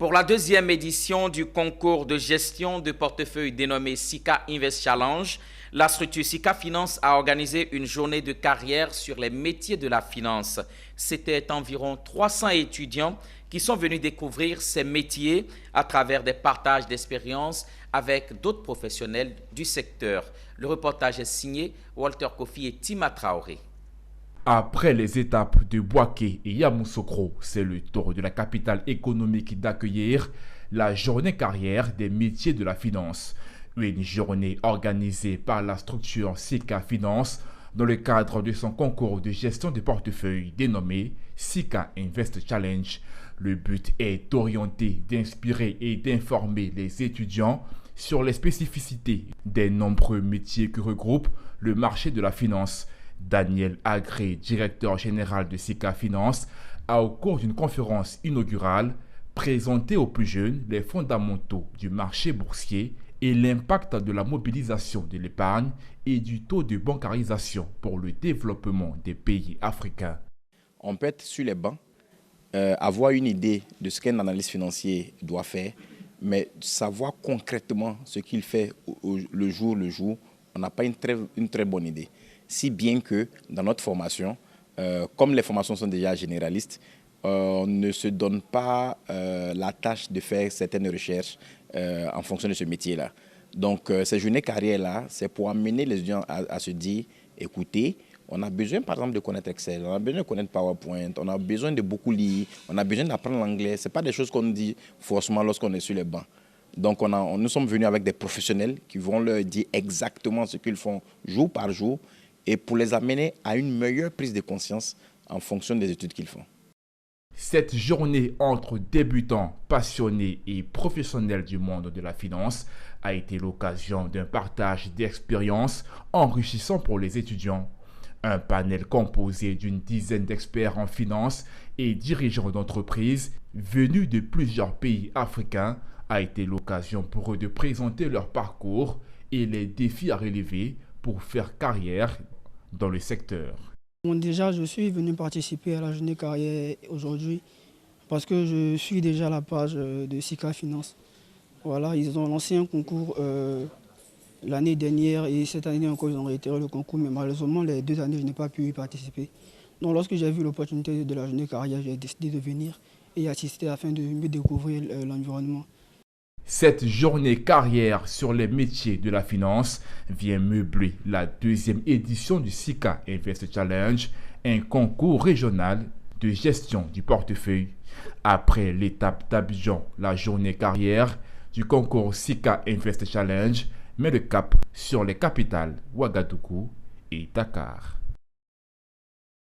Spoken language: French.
Pour la deuxième édition du concours de gestion de portefeuille dénommé SICA Invest Challenge, la structure SICA Finance a organisé une journée de carrière sur les métiers de la finance. C'était environ 300 étudiants qui sont venus découvrir ces métiers à travers des partages d'expériences avec d'autres professionnels du secteur. Le reportage est signé Walter Kofi et Tima Traoré. Après les étapes de Bouaké et Yamoussoukro, c'est le tour de la capitale économique d'accueillir la journée carrière des métiers de la finance. Une journée organisée par la structure SICA Finance dans le cadre de son concours de gestion de portefeuille dénommé SICA Invest Challenge. Le but est d'orienter, d'inspirer et d'informer les étudiants sur les spécificités des nombreux métiers que regroupe le marché de la finance. Daniel Agré, directeur général de SICA Finance, a au cours d'une conférence inaugurale présenté aux plus jeunes les fondamentaux du marché boursier et l'impact de la mobilisation de l'épargne et du taux de bancarisation pour le développement des pays africains. On peut être sur les bancs, avoir une idée de ce qu'un analyste financier doit faire, mais savoir concrètement ce qu'il fait le jour, on n'a pas une très bonne idée. Si bien que dans notre formation, comme les formations sont déjà généralistes, on ne se donne pas la tâche de faire certaines recherches en fonction de ce métier-là. Donc, ces journées carrières-là, c'est pour amener les étudiants à se dire, écoutez, on a besoin par exemple de connaître Excel, on a besoin de connaître PowerPoint, on a besoin de beaucoup lire, on a besoin d'apprendre l'anglais. Ce n'est pas des choses qu'on dit forcément lorsqu'on est sur les bancs. Donc, nous sommes venus avec des professionnels qui vont leur dire exactement ce qu'ils font jour par jour et pour les amener à une meilleure prise de conscience en fonction des études qu'ils font. Cette journée entre débutants, passionnés et professionnels du monde de la finance a été l'occasion d'un partage d'expériences enrichissant pour les étudiants. Un panel composé d'une dizaine d'experts en finance et dirigeants d'entreprises venus de plusieurs pays africains a été l'occasion pour eux de présenter leur parcours et les défis à relever pour faire carrière dans le secteur. Bon, déjà, je suis venu participer à la journée carrière aujourd'hui parce que je suis déjà à la page de SICA Finance. Voilà, ils ont lancé un concours l'année dernière et cette année encore ils ont réitéré le concours, mais malheureusement les 2 années je n'ai pas pu y participer. Donc lorsque j'ai vu l'opportunité de la journée carrière, j'ai décidé de venir et assister afin de mieux découvrir l'environnement. Cette journée carrière sur les métiers de la finance vient meubler la deuxième édition du SICA Invest Challenge, un concours régional de gestion du portefeuille. Après l'étape d'Abidjan, la journée carrière du concours SICA Invest Challenge met le cap sur les capitales Ouagadougou et Dakar.